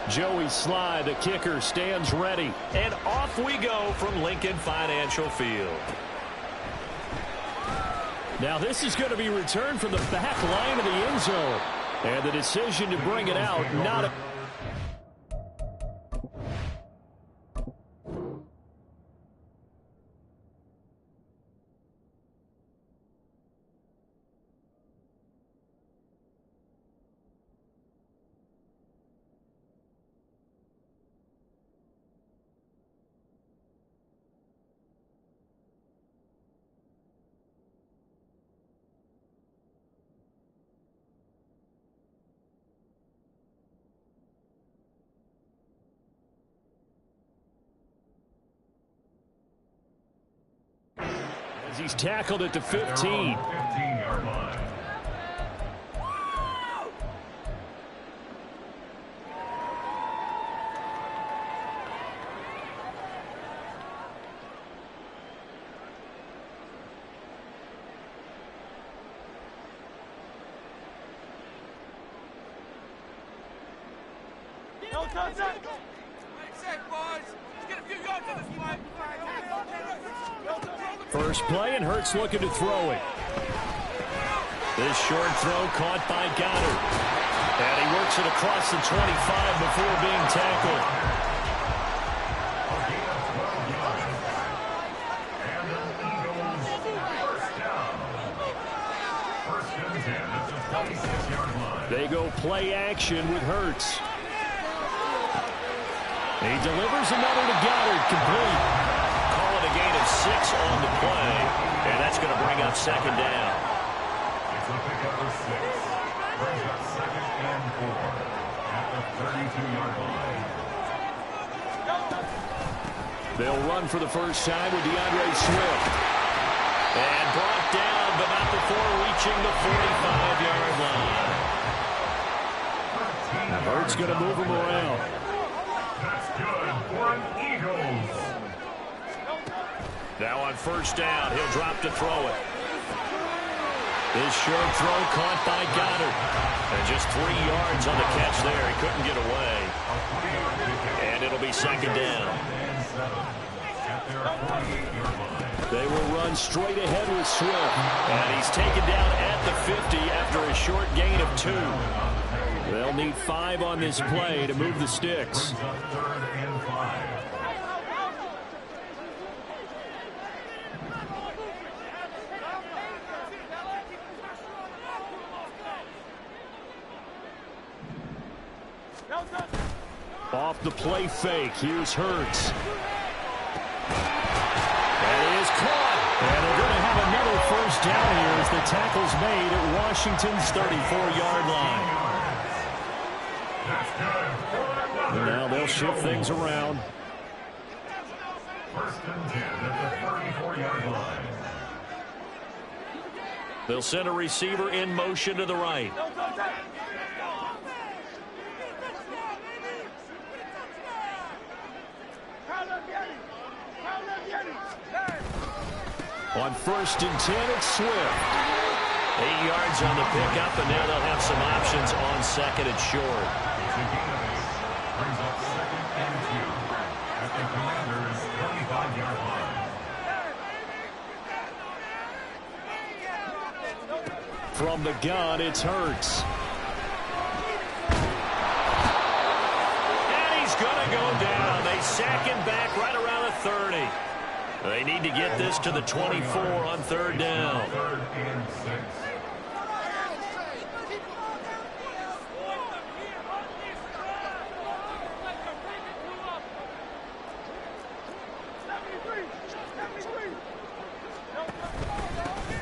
Joey Sly, the kicker, stands ready. And off we go from Lincoln Financial Field. Now this is going to be returned from the back line of the end zone. And the decision to bring it out, not a... As he's tackled at the 15. 15-yard line. First play, and Hurts looking to throw it. This short throw caught by Goddard. And he works it across the 25 before being tackled. They go play action with Hurts. He delivers another to Goddard, complete. Call it a gain of 6 on the play, and that's going to bring up second down. It's a pickup of 6. Brings up 2nd and 4 at the 32-yard line. They'll run for the first time with DeAndre Swift. And brought down, but not before reaching the 45-yard line. Now Hurts going to move him around. That's good for an Eagles. Now on first down, he'll drop to throw it. This short throw caught by Goddard. And just 3 yards on the catch there. He couldn't get away. And it'll be second down. They will run straight ahead with Swift. And he's taken down at the 50 after a short gain of 2. They'll need 5 on this play to move the sticks. Off the play fake, here's Hurts. That is caught. And they're going to have another first down here as the tackle's made at Washington's 34-yard line. And now they'll shift things around. First and 10 at the 34-yard line. They'll send a receiver in motion to the right. On first and 10, it's Swift. 8 yards on the pickup, and now they'll have some options on second and short. Brings up 2nd and 2 at the Commander's 25-yard line. From the gun, it's Hurts. And he's going to go down. They sack him back right around the 30. They need to get this to the 24 on third down. 3rd and 6.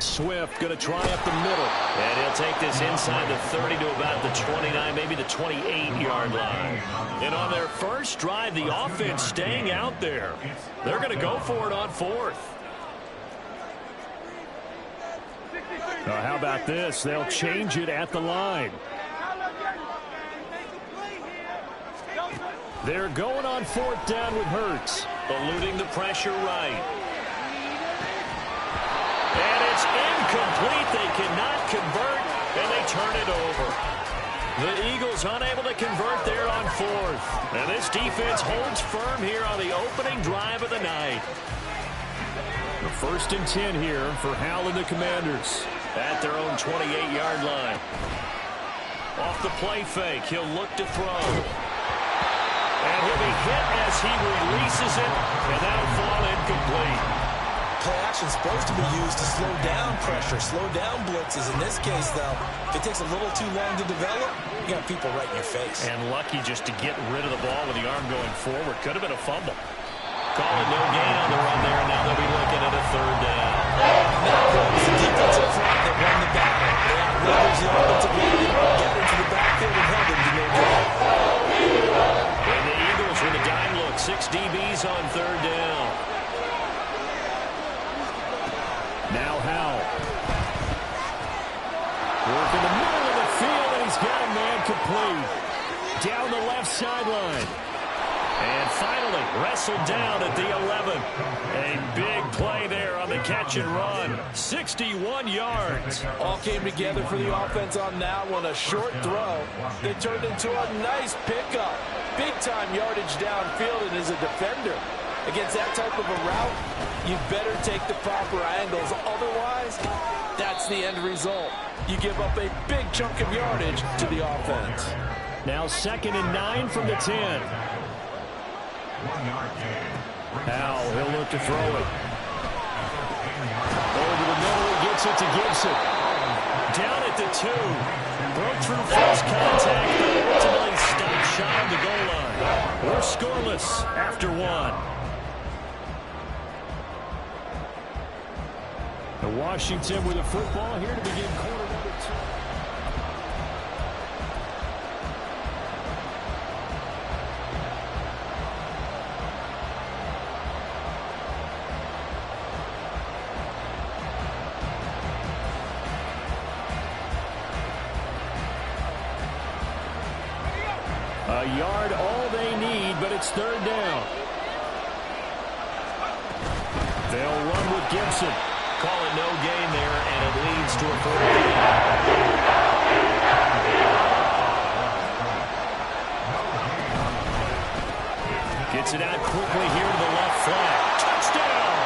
Swift going to try up the middle. And he'll take this inside the 30 to about the 29, maybe the 28-yard line. And on their first drive, the offense staying out there. They're going to go for it on 4th. How about this? They'll change it at the line. They're going on 4th down with Hurts. Eluding the pressure right. And it's incomplete. They cannot convert, and they turn it over. The Eagles unable to convert there on fourth. And this defense holds firm here on the opening drive of the night. The 1st and 10 here for Hal and the Commanders. At their own 28-yard line. Off the play fake, he'll look to throw. And he'll be hit as he releases it, and that'll fall incomplete. Play action is supposed to be used to slow down pressure, slow down blitzes. In this case, though, if it takes a little too long to develop, you got people right in your face. And lucky just to get rid of the ball with the arm going forward. Could have been a fumble. Calling no gain on the run there, and now they'll be looking at a 3rd down. Now it's the defensive front that won the battle. They outleveraged the offensive line, got into the backfield and held him to no gain. And the Eagles with a dime look, 6 DBs on 3rd down. Now Howell. Work in the middle of the field, and he's got a man complete. Down the left sideline. And finally, wrestled down at the 11. A big play there on the catch and run. 61 yards. All came together for the offense on that one. A short throw that turned into a nice pickup. Big-time yardage downfield, and as a defender, against that type of a route, you better take the proper angles. Otherwise, that's the end result. You give up a big chunk of yardage to the offense. Now 2nd and 9 from the 10. Howell, he'll look to throw it. Over the middle, he gets it to Gibson. Down at the 2. Broke through first contact, but ultimately stopped shy of the goal line. We're scoreless after 1. And Washington with a football here to begin quarter number 2. A yard, all they need, but it's 3rd down. They'll run with Gibson. Call it no gain there, and it leads to a 4th down. Gets it out quickly here to the left flank. Touchdown!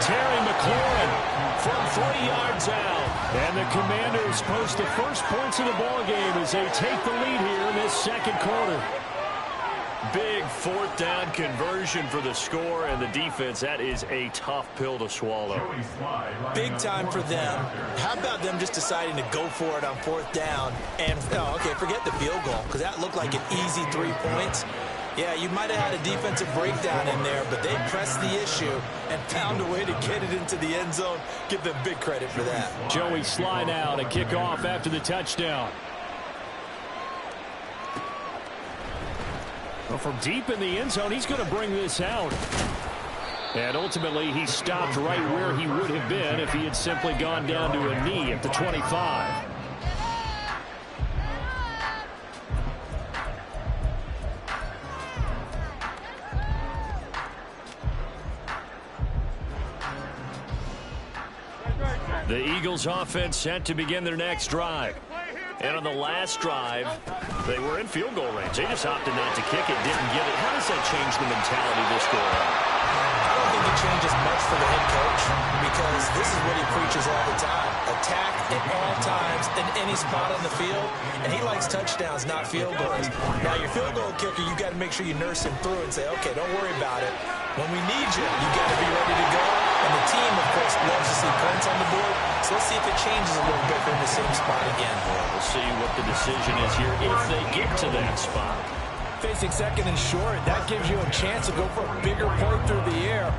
Terry McLaurin from 3 yards out. And the Commanders post the first points of the ball game as they take the lead here in this 2nd quarter. Big 4th down conversion for the score, and the defense, that is a tough pill to swallow. Big time for them. How about them just deciding to go for it on 4th down? And, okay, forget the field goal, because that looked like an easy 3 points. Yeah, you might have had a defensive breakdown in there, but they pressed the issue and found a way to get it into the end zone. Give them big credit for that. Joey slide out and kick off after the touchdown. Well, from deep in the end zone, he's going to bring this out. And ultimately, he stopped right where he would have been if he had simply gone down to a knee at the 25. The Eagles offense set to begin their next drive. And on the last drive, they were in field goal range. They just opted not to kick it, didn't get it. How does that change the mentality this go around? I don't think it changes much for the head coach because this is what he preaches all the time. Attack at all times in any spot on the field. And he likes touchdowns, not field goals. Now, your field goal kicker, you got to make sure you nurse him through and say, okay, don't worry about it. When we need you, you got to be ready to go. And the team, of course, loves to see points on the board. So let's see if it changes a little bit. They're in the same spot again. We'll see what the decision is here if they get to that spot. Facing 2nd and short, that gives you a chance to go for a bigger play through the air.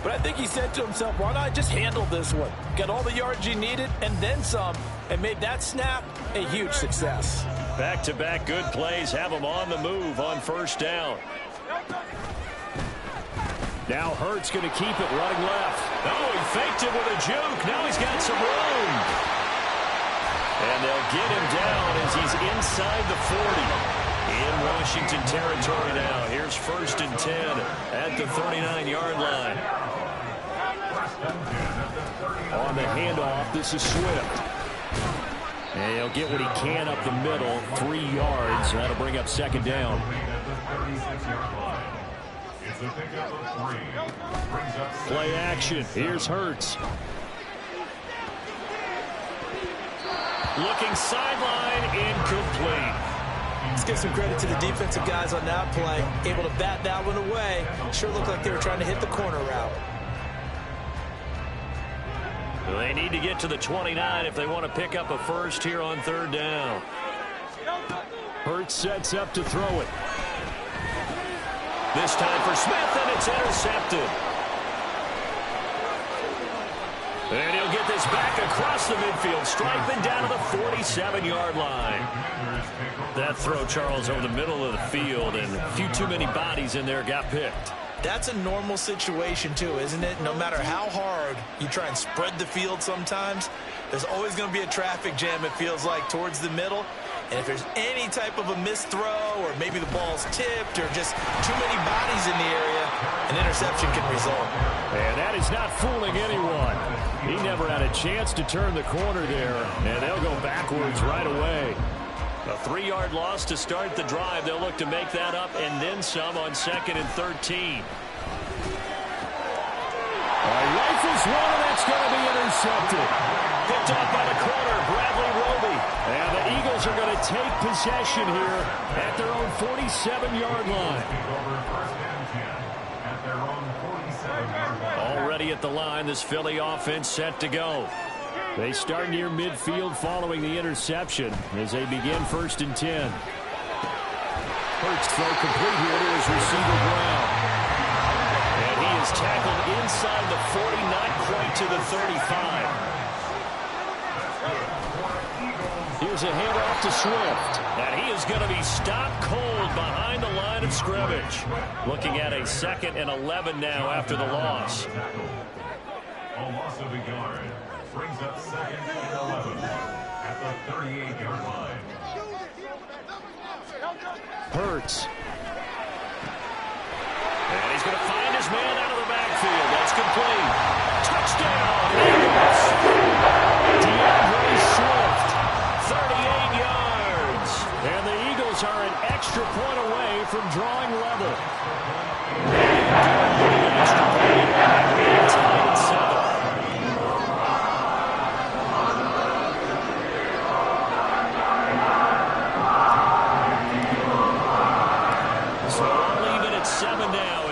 But I think he said to himself, why not just handle this one? Got all the yards you needed and then some, and made that snap a huge success. Back-to-back good plays have them on the move on 1st down. Now Hurts going to keep it running left. Oh, he faked it with a juke. Now he's got some room. And they'll get him down as he's inside the 40. In Washington territory now. Here's 1st and 10 at the 39-yard line. On the handoff, this is Swift. And he'll get what he can up the middle, 3 yards. That'll bring up second down. Play action. Here's Hurts. Looking sideline, incomplete. Let's give some credit to the defensive guys on that play. Able to bat that one away. Sure looked like they were trying to hit the corner route. They need to get to the 29 if they want to pick up a first here on third down. Hurts sets up to throw it. This time for Smith, and it's intercepted. And he'll get this back across the midfield, striping down to the 47-yard line. That throw, Charles, over the middle of the field, and a few too many bodies in there got picked. That's a normal situation, too, isn't it? No matter how hard you try and spread the field sometimes, there's always going to be a traffic jam, it feels like, towards the middle. And if there's any type of a missed throw or maybe the ball's tipped or just too many bodies in the area, an interception can result. And that is not fooling anyone. He never had a chance to turn the corner there, and they'll go backwards right away. A 3-yard loss to start the drive. They'll look to make that up and then some on 2nd and 13. Rifles one, and that's going to be intercepted. Picked off by the corner, Bradley Roby. And the Eagles are going to take possession here at their own 47-yard line. Already at the line, this Philly offense set to go. They start near midfield following the interception as they begin 1st and 10. Hurts throw complete here to his receiver Brown. And he is tackled inside the 40, not quite to the 35. Here's a handoff to Swift. And he is going to be stopped cold behind the line of scrimmage. Looking at a 2nd and 11 now after the loss. A loss of a yard brings up 2nd and 11 at the 38-yard line. Hurts. And he's going to find his man out of the backfield. That's complete. Touchdown, Eagles. DeAndre Swift, 38 yards. And the Eagles are an extra point away from drawing level. Extra point, tied at 7.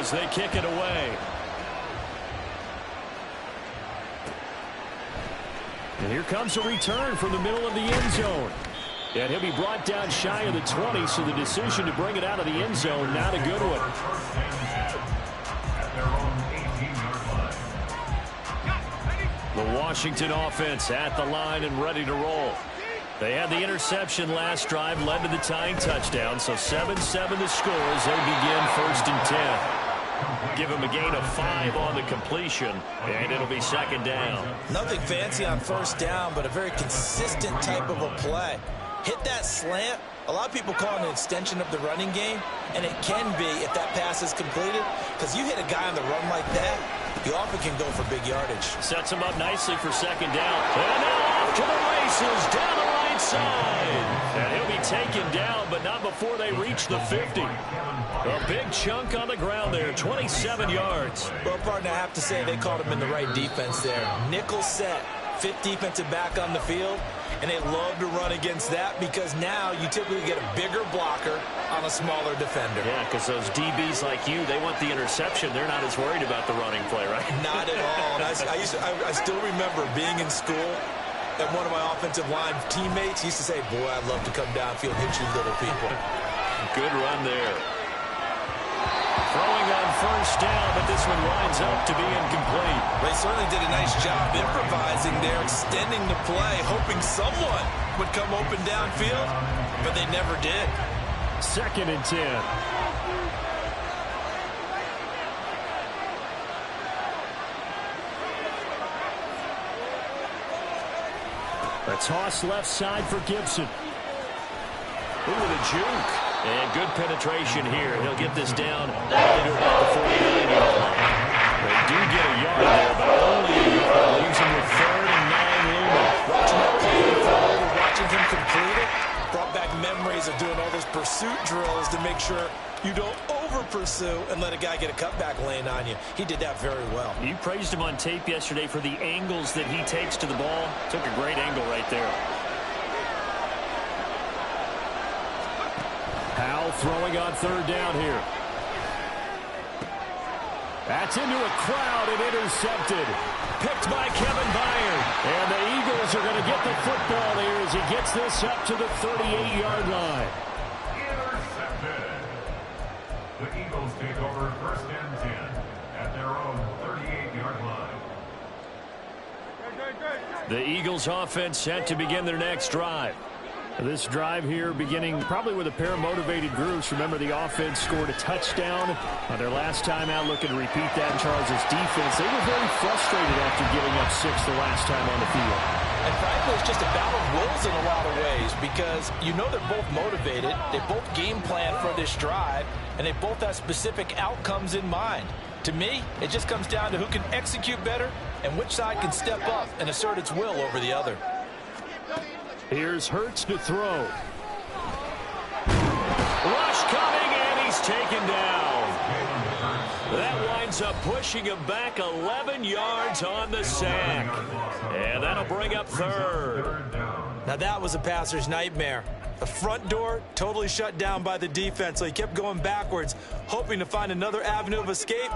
They kick it away. And here comes a return from the middle of the end zone. And he'll be brought down shy of the 20, so the decision to bring it out of the end zone, not a good one. The Washington offense at the line and ready to roll. They had the interception last drive, led to the tying touchdown, so 7-7 the score as they begin 1st and 10. Give him a gain of 5 on the completion, and it'll be 2nd down. Nothing fancy on 1st down, but a very consistent type of a play. Hit that slant. A lot of people call it an extension of the running game, and it can be if that pass is completed, because you hit a guy on the run like that, you often can go for big yardage. Sets him up nicely for 2nd down. And now off to the races down the right side. And he'll be taken down, but not before they reach the 50. A big chunk on the ground there, 27 yards. Well, partner, I have to say they called him in the right defense there. Nickel set, 5th defensive back on the field, and they love to run against that because now you typically get a bigger blocker on a smaller defender. Yeah, because those DBs like you, they want the interception. They're not as worried about the running play, right? Not at all. And I still remember being in school, and one of my offensive line teammates used to say, boy, I'd love to come downfield and hit you little people. Good run there. Throwing on 1st down, but this one winds up to be incomplete. They certainly did a nice job improvising there, extending the play, hoping someone would come open downfield, but they never did. 2nd and 10. A toss left side for Gibson. Ooh, the juke. And good penetration here. He'll get this down into about the 49-yard line. They do get a yard there, but only a yard. Leaves him with 3rd and 9 looming. Watching that play unfold, watching ways of doing all those pursuit drills to make sure you don't over-pursue and let a guy get a cutback lane on you. He did that very well. You praised him on tape yesterday for the angles that he takes to the ball. Took a great angle right there. Powell throwing on third down here. That's into a crowd and intercepted. Picked by Kevin Byard. And the Eagles are going to get the football here as he gets this up to the 38-yard line. Intercepted. The Eagles take over first and 10 at their own 38-yard line. The Eagles offense set to begin their next drive. This drive here beginning probably with a pair of motivated groups. Remember, the offense scored a touchdown on their last time out. Looking to repeat that in Charles' defense. They were very frustrated after giving up 6 the last time on the field. And frankly, it's just a battle of wills in a lot of ways because you know they're both motivated. They both game plan for this drive, and they both have specific outcomes in mind. To me, it just comes down to who can execute better and which side can step up and assert its will over the other. Here's Hurts to throw. Rush coming, and he's taken down. That winds up pushing him back 11 yards on the sack. And that'll bring up third. Now that was a passer's nightmare. The front door totally shut down by the defense, so he kept going backwards, hoping to find another avenue of escape.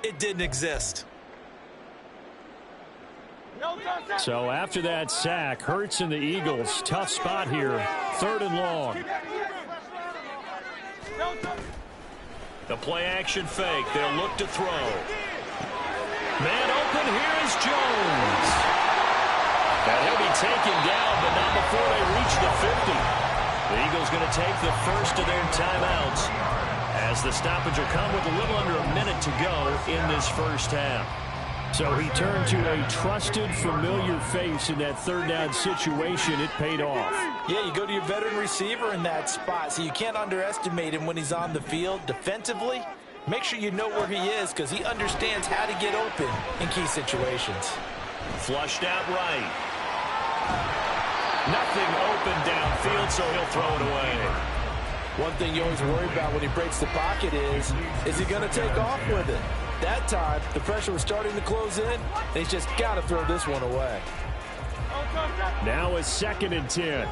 It didn't exist. So after that sack, Hurts and the Eagles, tough spot here, 3rd and long. The play action fake. They'll look to throw. Man open, here is Jones. And he'll be taken down, but not before they reach the 50. The Eagles going to take the first of their timeouts as the stoppage will come with a little under a minute to go in this first half. So he turned to a trusted, familiar face in that 3rd down situation. It paid off. Yeah, you go to your veteran receiver in that spot, so you can't underestimate him when he's on the field defensively. Make sure you know where he is because he understands how to get open in key situations. Flushed out right. Nothing open downfield, so he'll throw it away. One thing you always worry about when he breaks the pocket is he going to take off with it? That time, the pressure was starting to close in, and he's just got to throw this one away. Now a 2nd and 10.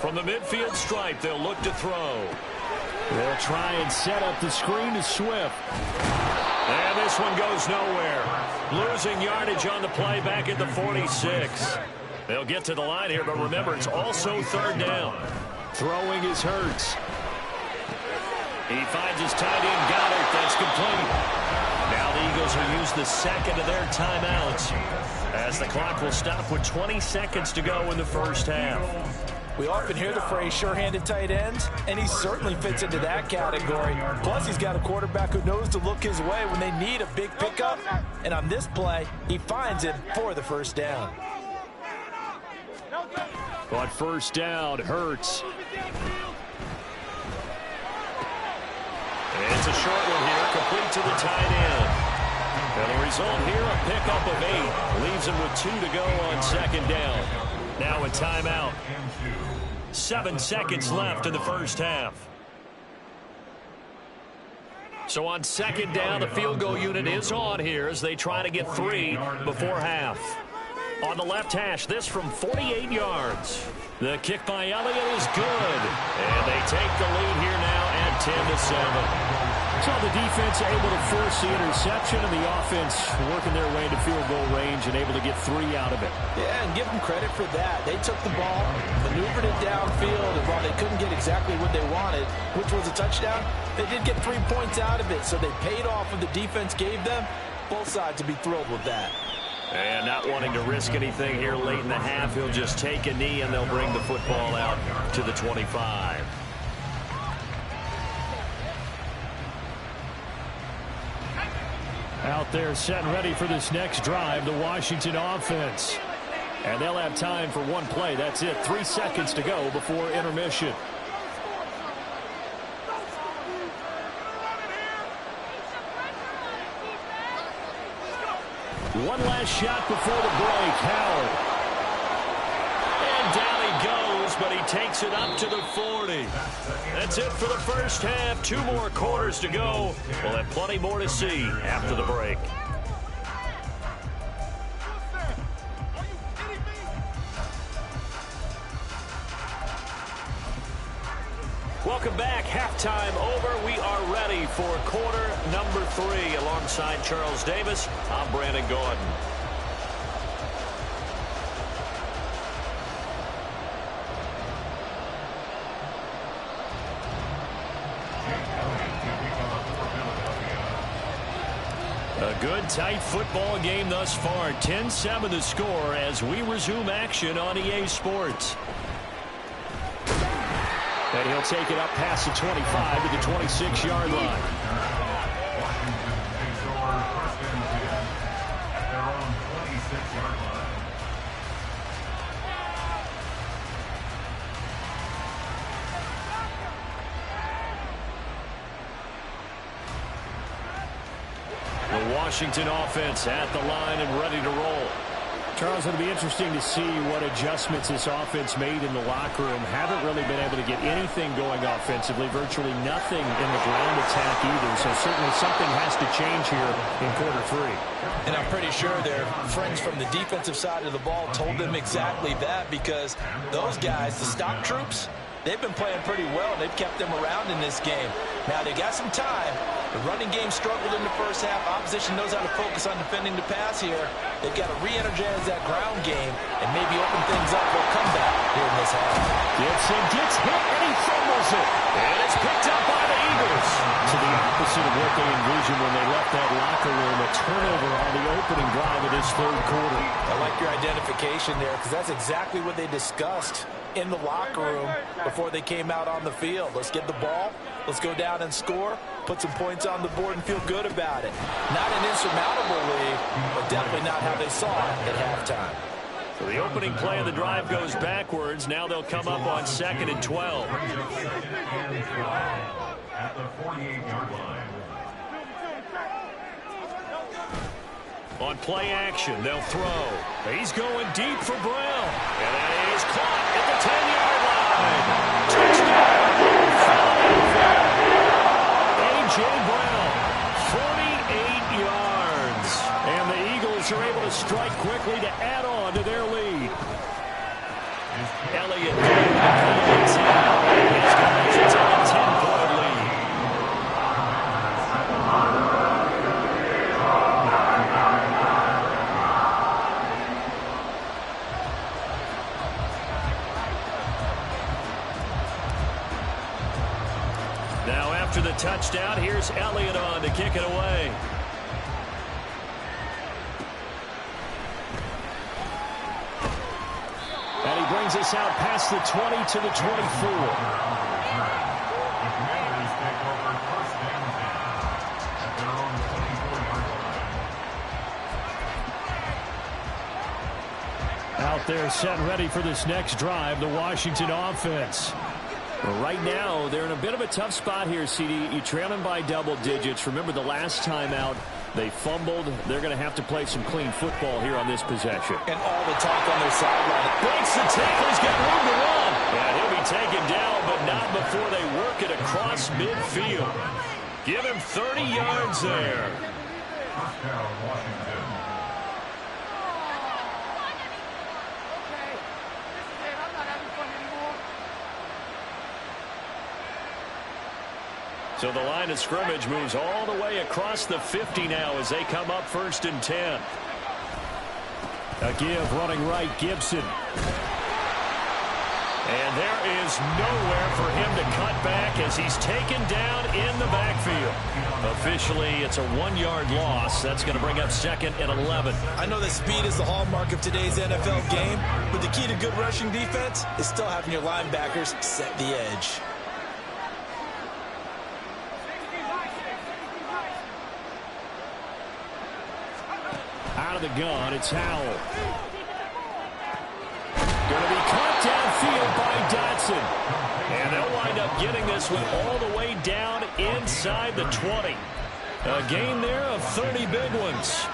From the midfield stripe, they'll look to throw. They'll try and set up the screen to Swift. And this one goes nowhere. Losing yardage on the play back at the 46. They'll get to the line here, but remember, it's also 3rd down. Throwing is Hurts. He finds his tight end, Goddard. That's complete. Now the Eagles will use the 2nd of their timeouts as the clock will stop with 20 seconds to go in the first half. We often hear the phrase sure-handed tight ends, and he certainly fits into that category. Plus, he's got a quarterback who knows to look his way when they need a big pickup. And on this play, he finds him for the first down. On 1st down, Hurts. And it's a short one here, complete to the tight end. And the result here, a pickup of 8. Leaves him with 2 to go on 2nd down. Now a timeout. 7 seconds left in the first half. So on 2nd down, the field goal unit is on here as they try to get 3 before half. On the left hash, this from 48 yards. The kick by Elliott is good. And they take the lead here now at 10-7. So the defense able to force the interception, and the offense working their way into field goal range and able to get 3 out of it. Yeah, and give them credit for that. They took the ball, maneuvered it downfield, and while they couldn't get exactly what they wanted, which was a touchdown, they did get 3 points out of it, so they paid off what the defense gave them. Both sides will be thrilled with that. And not wanting to risk anything here late in the half, he'll just take a knee, and they'll bring the football out to the 25. Out there set and ready for this next drive, the Washington offense. And they'll have time for one play. That's it. 3 seconds to go before intermission. One last shot before the break. Howard. takes it up to the 40. That's it for the first half. 2 more quarters to go. We'll have plenty more to see after the break. Welcome back. Halftime over. We are ready for quarter number 3. Alongside Charles Davis, I'm Brandon Gordon. A good, tight football game thus far. 10-7 the score as we resume action on EA Sports. And he'll take it up past the 25 to the 26-yard line. The Washington offense at the line and ready to roll. Charles, it'll be interesting to see what adjustments this offense made in the locker room. Haven't really been able to get anything going offensively. Virtually nothing in the ground attack either. So certainly something has to change here in quarter 3. And I'm pretty sure their friends from the defensive side of the ball told them exactly that, because those guys, the stock troops, they've been playing pretty well. They've kept them around in this game. Now they got some time. The running game struggled in the first half. Opposition knows how to focus on defending the pass here. They've got to re-energize that ground game and maybe open things up for a comeback here in this half. Gibson gets hit and he fumbles it. And it's picked up by the Eagles. To the opposite of what they envisioned when they left that locker room. A turnover on the opening drive of this third quarter. I like your identification there, because that's exactly what they discussed in the locker room before they came out on the field. Let's get the ball. Let's go down and score, put some points on the board, and feel good about it. Not an insurmountable lead, but definitely not how they saw it at halftime. So the opening play of the drive goes backwards. Now they'll come up on 2nd and 12. At the 48-yard line. On play action, they'll throw. He's going deep for Brown. And that is caught at the 10-yard line. Touchdown. A.J. Brown, 48 yards. And the Eagles are able to strike quickly to add on to their lead. Elliott holds out. His guys are taking a 10-point lead. Now after the touchdown, here's Elliott on to kick it away. And he brings us out past the 20 to the 24. Out there set ready for this next drive, the Washington offense. Right now, they're in a bit of a tough spot here, CD. You trail them by double digits. Remember the last time out, they fumbled. They're going to have to play some clean football here on this possession. And all the talk on their sideline. Breaks the tackle. He's got room to run. And he'll be taken down, but not before they work it across midfield. Give him 30 yards there. First down, Washington. So the line of scrimmage moves all the way across the 50 now as they come up 1st and 10. A give running right, Gibson. And there is nowhere for him to cut back as he's taken down in the backfield. Officially, it's a 1-yard loss. That's going to bring up 2nd and 11. I know that speed is the hallmark of today's NFL game, but the key to good rushing defense is still having your linebackers set the edge. Out of the gun, it's Howell. Going to be caught downfield by Dotson. And they'll wind up getting this one all the way down inside the 20. A gain there of 30 big ones.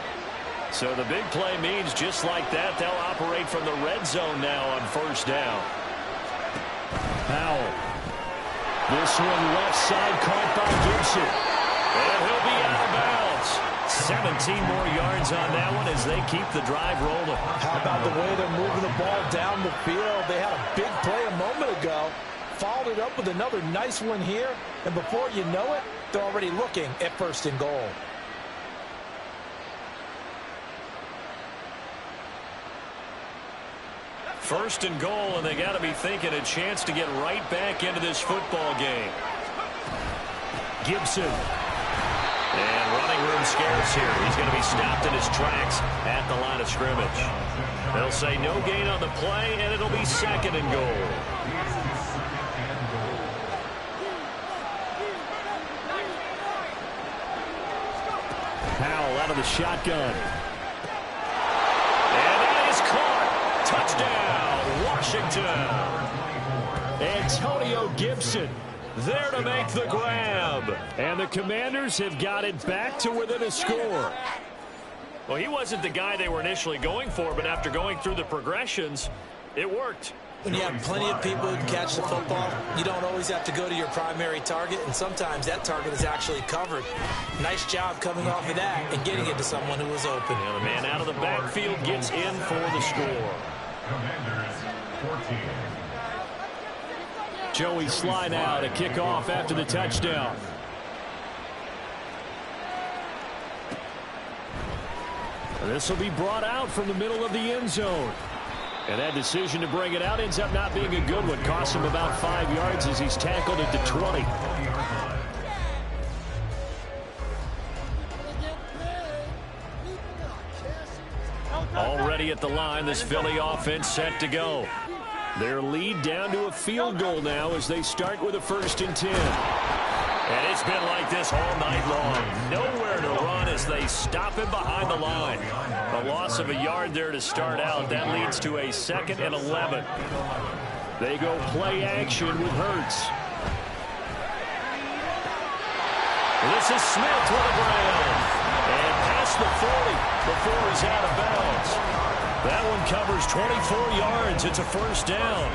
So the big play means just like that, they'll operate from the red zone now on 1st down. Powell. This one left side caught by Gibson. And he'll be out of bounds. 17 more yards on that one as they keep the drive rolling. How about the way they're moving the ball down the field? They had a big play a moment ago. Followed it up with another nice one here. And before you know it, they're already looking at 1st and goal. First and goal, and they got to be thinking a chance to get right back into this football game. Gibson. And running room scarce here. He's going to be stopped in his tracks at the line of scrimmage. They'll say no gain on the play, and it'll be 2nd and goal. Powell out of the shotgun. And that is caught. Touchdown, Washington. Antonio Gibson there to make the grab. And the Commanders have got it back to within a score. Well, he wasn't the guy they were initially going for, but after going through the progressions, it worked. When you have plenty of people who can catch the football, you don't always have to go to your primary target, and sometimes that target is actually covered. Nice job coming off of that and getting it to someone who was open. And the man out of the backfield gets in for the score. Commanders 14. Joey Sly now to kick off after the touchdown. And this will be brought out from the middle of the end zone. And that decision to bring it out ends up not being a good one. Costs him about 5 yards as he's tackled at the 20. Already at the line, this Philly offense set to go. Their lead down to a field goal now as they start with a 1st and 10. And it's been like this all night long. Nowhere to run as they stop him behind the line. A loss of a yard there to start out. That leads to a 2nd and 11. They go play action with Hurts. This is Smith with a grab. And past the 40 before he's out of bounds. That one covers 24 yards. It's a 1st down.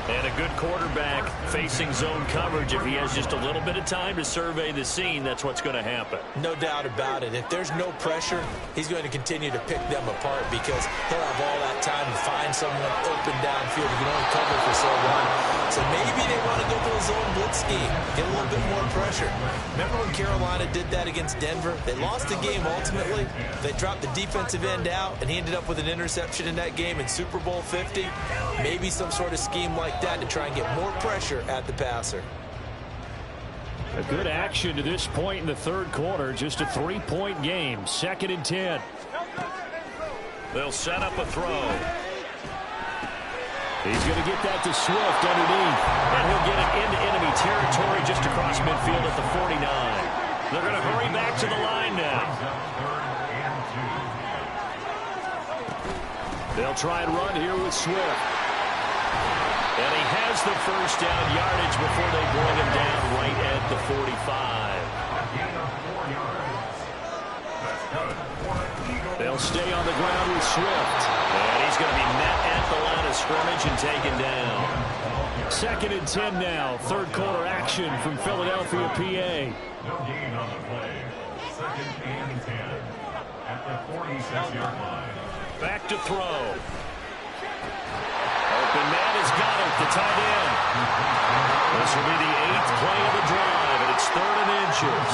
And a good quarterback facing zone coverage. If he has just a little bit of time to survey the scene, that's what's going to happen. No doubt about it. If there's no pressure, he's going to continue to pick them apart because he'll have all that time to find someone open downfield. He can only cover for so long. So maybe they want to go to a zone blitz scheme, get a little bit more pressure. Remember when Carolina did that against Denver? They lost the game ultimately. They dropped the defensive end out, and he ended up with an interception in that game in Super Bowl 50. Maybe some sort of scheme like that to try and get more pressure at the passer. A good action to this point in the 3rd quarter. Just a 3-point game. 2nd and 10. They'll set up a throw. He's going to get that to Swift underneath. And he'll get it into enemy territory just across midfield at the 49. They're going to hurry back to the line now. They'll try and run here with Swift. And he has the 1st down yardage before they bring him down right at the 45. They'll stay on the ground with Swift. And he's going to be met at the line of scrimmage and taken down. 2nd and 10 now. 3rd quarter action from Philadelphia, PA. No gain on the play. 2nd and 10 at the 46-yard line. Back to throw. Open man has got it, the tight end. This will be the 8th play of the drive, and it's 3rd and inches.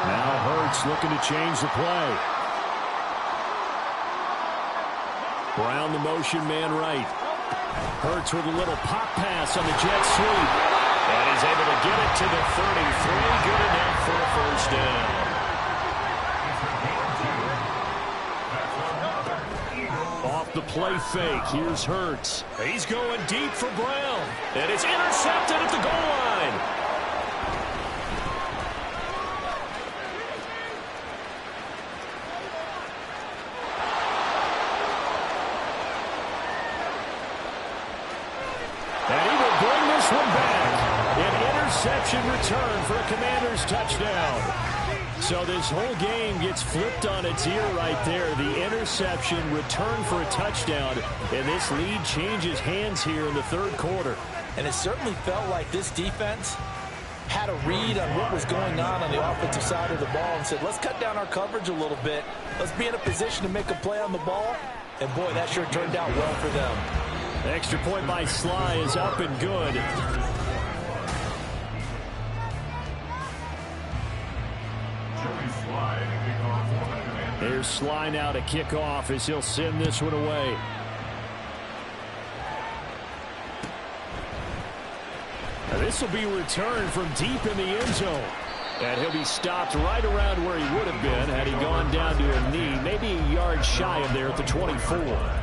Now Hurts looking to change the play. Brown the motion man right. Hurts with a little pop pass on the jet sweep. And he's able to get it to the 33. Good enough for a 1st down. Off the play fake, here's Hurts. He's going deep for Brown. And it's intercepted at the goal line. And he will bring this one back. An interception return for a Commanders touchdown. So this whole game gets flipped on its ear right there. The interception return for a touchdown. And this lead changes hands here in the 3rd quarter. And it certainly felt like this defense had a read on what was going on the offensive side of the ball and said, let's cut down our coverage a little bit. Let's be in a position to make a play on the ball. And, boy, that sure turned out well for them. The extra point by Sly is up and good. Here's Sly now to kick off as he'll send this one away. Now this will be returned from deep in the end zone. And he'll be stopped right around where he would have been had he gone down to a knee, maybe a yard shy of there at the 24.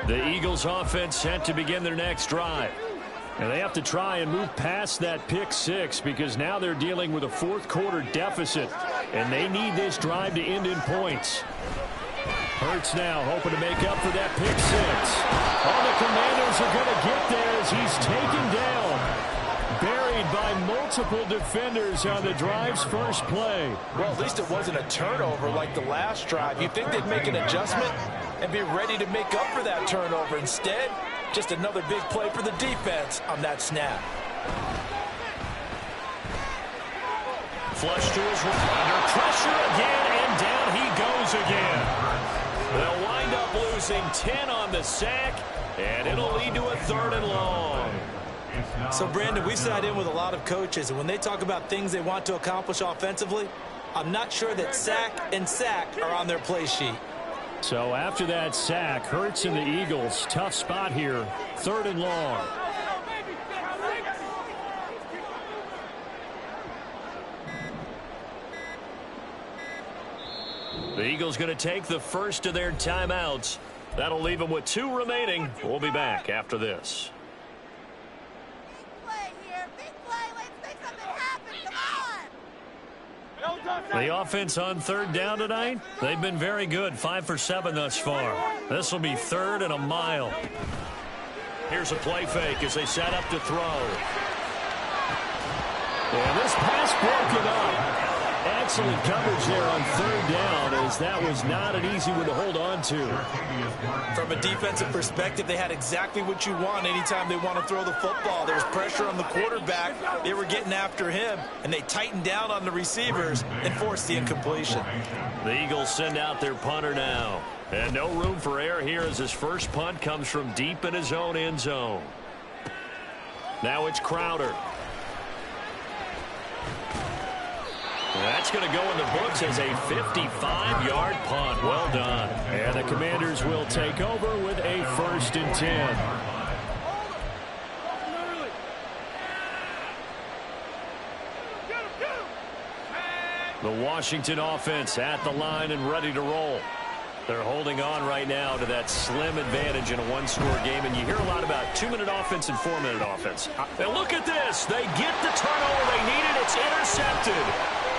The Eagles offense set to begin their next drive. And they have to try and move past that pick six because now they're dealing with a fourth quarter deficit. And they need this drive to end in points. Hurts now hoping to make up for that pick six. All the Commanders are going to get there as he's taken down. Buried by multiple defenders on the drive's first play. Well, at least it wasn't a turnover like the last drive. You'd think they'd make an adjustment and be ready to make up for that turnover. Instead, just another big play for the defense on that snap. Flush to his right. Under pressure again, and down he goes again. They'll wind up losing 10 on the sack, and it'll lead to a 3rd and long. So, Brandon, we've sat in with a lot of coaches, and when they talk about things they want to accomplish offensively, I'm not sure that sack and sack are on their play sheet. So after that sack, Hurts and the Eagles, tough spot here, 3rd and long. The Eagles going to take the first of their timeouts. That'll leave them with 2 remaining. We'll be back after this. The offense on 3rd down tonight, they've been very good, 5 for 7 thus far. This will be 3rd and a mile. Here's a play fake as they set up to throw. And this pass broken up. Excellent coverage there on 3rd down as that was not an easy one to hold on to. From a defensive perspective, they had exactly what you want anytime they want to throw the football. There was pressure on the quarterback. They were getting after him, and they tightened down on the receivers and forced the incompletion. The Eagles send out their punter now. And no room for error here as his first punt comes from deep in his own end zone. Now it's Crowder. That's going to go in the books as a 55-yard punt. Well done. And the Commanders will take over with a 1st and 10. The Washington offense at the line and ready to roll. They're holding on right now to that slim advantage in a 1-score game, and you hear a lot about 2-minute offense and 4-minute offense. And look at this. They get the turnover they needed. It's intercepted.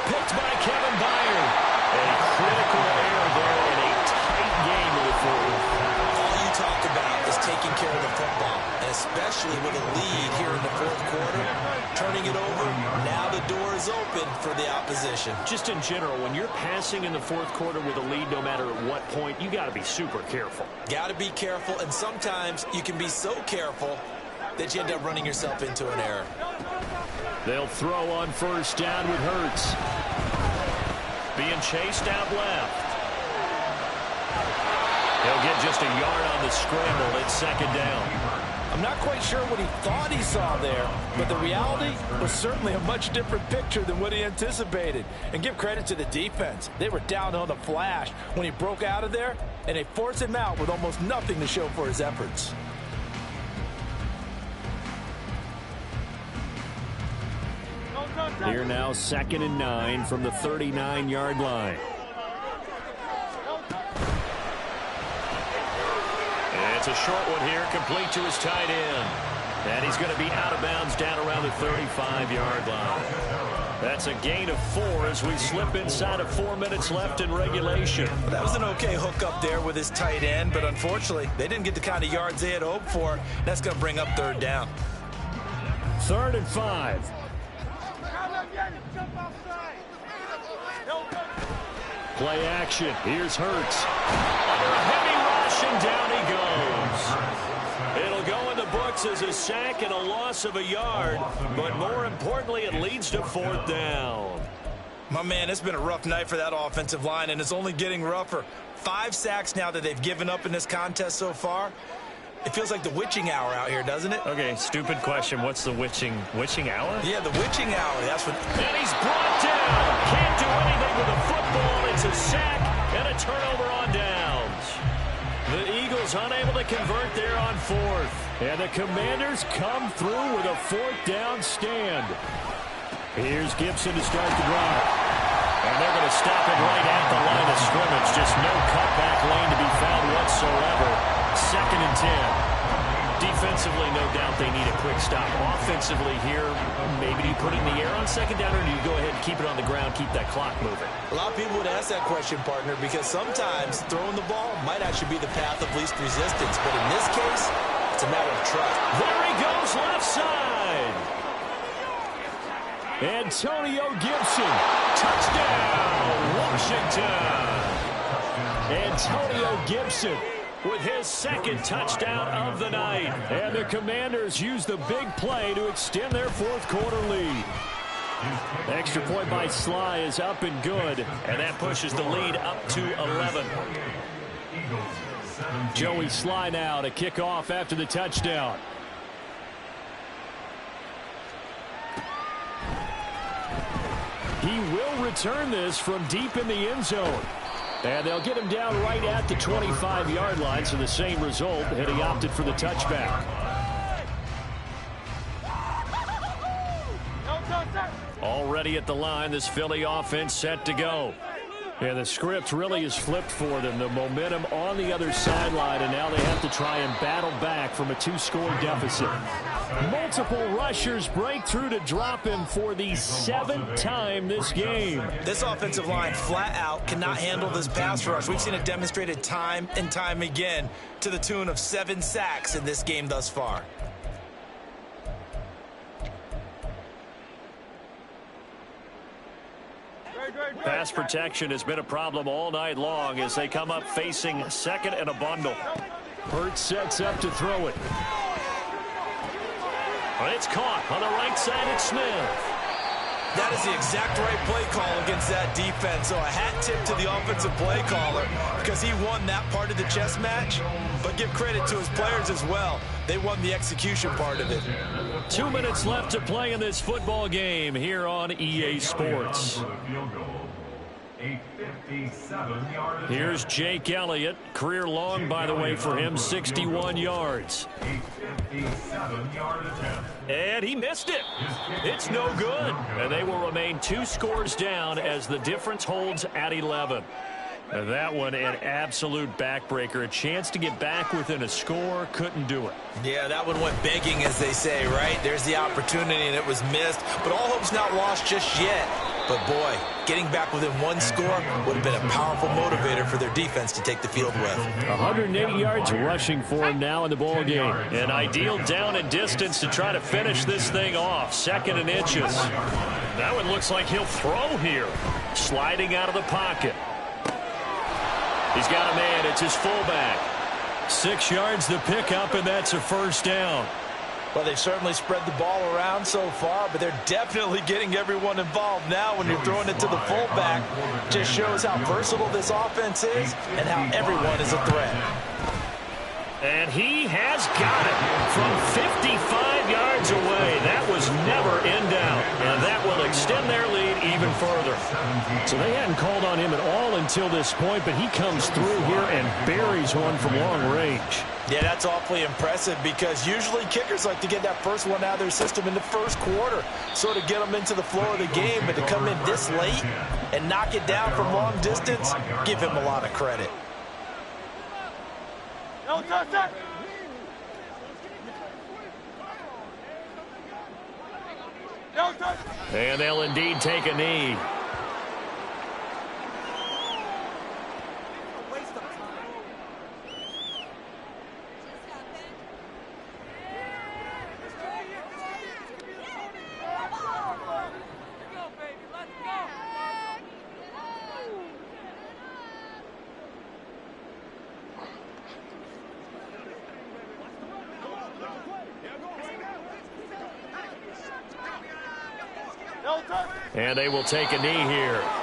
Picked by Kevin Byard. A critical error there in a tight game in the 4th. All you talk about is taking care of the football, and especially with a lead here in the 4th quarter. Turning it over, now the door is open for the opposition. Just in general, when you're passing in the 4th quarter with a lead, no matter at what point, you got to be super careful. Got to be careful, and sometimes you can be so careful that you end up running yourself into an error. They'll throw on 1st down with Hurts. Being chased out left. He'll get just a yard on the scramble. It's 2nd down. I'm not quite sure what he thought he saw there, but the reality was certainly a much different picture than what he anticipated. And give credit to the defense. They were down on the flash when he broke out of there, and they forced him out with almost nothing to show for his efforts. Here now, 2nd and 9 from the 39-yard line. And it's a short one here, complete to his tight end. And he's going to be out of bounds down around the 35-yard line. That's a gain of 4 as we slip inside of 4 minutes left in regulation. That was an okay hookup there with his tight end, but unfortunately, they didn't get the kind of yards they had hoped for. That's going to bring up 3rd down. 3rd and 5. Play action. Here's Hurts. Under a heavy rush, and down he goes. It'll go in the books as a sack and a loss of a yard, but more importantly, it leads to 4th down. My man, it's been a rough night for that offensive line, and it's only getting rougher. 5 sacks now that they've given up in this contest so far. It feels like the witching hour out here, doesn't it? Okay, stupid question. What's the witching hour? Yeah, the witching hour. That's what. And he's brought down. Can't do anything with a football. It's a sack and a turnover on downs. The Eagles unable to convert there on 4th. And the Commanders come through with a 4th down stand. Here's Gibson to start the drive. And they're going to stop it right at the line of scrimmage. Just no cutback lane to be found whatsoever. 2nd and 10. Defensively, no doubt they need a quick stop. Offensively here, maybe do you put it in the air on 2nd down, or do you go ahead and keep it on the ground, keep that clock moving? A lot of people would ask that question, partner, because sometimes throwing the ball might actually be the path of least resistance. But in this case, it's a matter of trust. There he goes, left side. Antonio Gibson. Touchdown, Washington. Antonio Gibson with his 2nd touchdown of the night. And the Commanders use the big play to extend their 4th quarter lead. Extra point by Sly is up and good, and that pushes the lead up to 11. Joey Sly now to kick off after the touchdown. He will return this from deep in the end zone. And they'll get him down right at the 25-yard line, so the same result, and he opted for the touchback. Already at the line, this Philly offense set to go. And the script really is flipped for them. The momentum on the other sideline, and now they have to try and battle back from a 2-score deficit. Multiple rushers break through to drop him for the 7th time this game. This offensive line flat out cannot handle this pass rush. We've seen it demonstrated time and time again to the tune of 7 sacks in this game thus far. Pass protection has been a problem all night long as they come up facing 2nd and a bundle. Hurts sets up to throw it. It's caught on the right side at Smith. That is the exact right play call against that defense. So a hat tip to the offensive play caller because he won that part of the chess match. But give credit to his players as well. They won the execution part of it. 2 minutes left to play in this football game here on EA Sports. Here's Jake Elliott. Career long, by the way, for him, 61 yards. And he missed it. It's no good. And they will remain 2 scores down as the difference holds at 11. And that one, an absolute backbreaker. A chance to get back within a score, couldn't do it. Yeah, that one went begging, as they say, right? There's the opportunity, and it was missed. But all hope's not lost just yet. But, boy, getting back within 1 score would have been a powerful motivator for their defense to take the field with. 180 yards rushing for him now in the ball game. An ideal down and distance to try to finish this thing off. 2nd and inches. That one looks like he'll throw here. Sliding out of the pocket. He's got a man. It's his fullback. 6 yards the pickup, and that's a 1st down. Well, they've certainly spread the ball around so far, but they're definitely getting everyone involved now when you're throwing it to the fullback. Just shows how versatile this offense is and how everyone is a threat. And he has got it from 55 yards away. That was never in doubt. And that will extend their lead even further. So they hadn't called on him at all until this point, but he comes through here and buries one from long range. Yeah, that's awfully impressive because usually kickers like to get that first one out of their system in the first quarter, sort of get them into the flow of the game. But to come in this late and knock it down from long distance, give him a lot of credit. And they'll indeed take a knee. And they will take a knee here.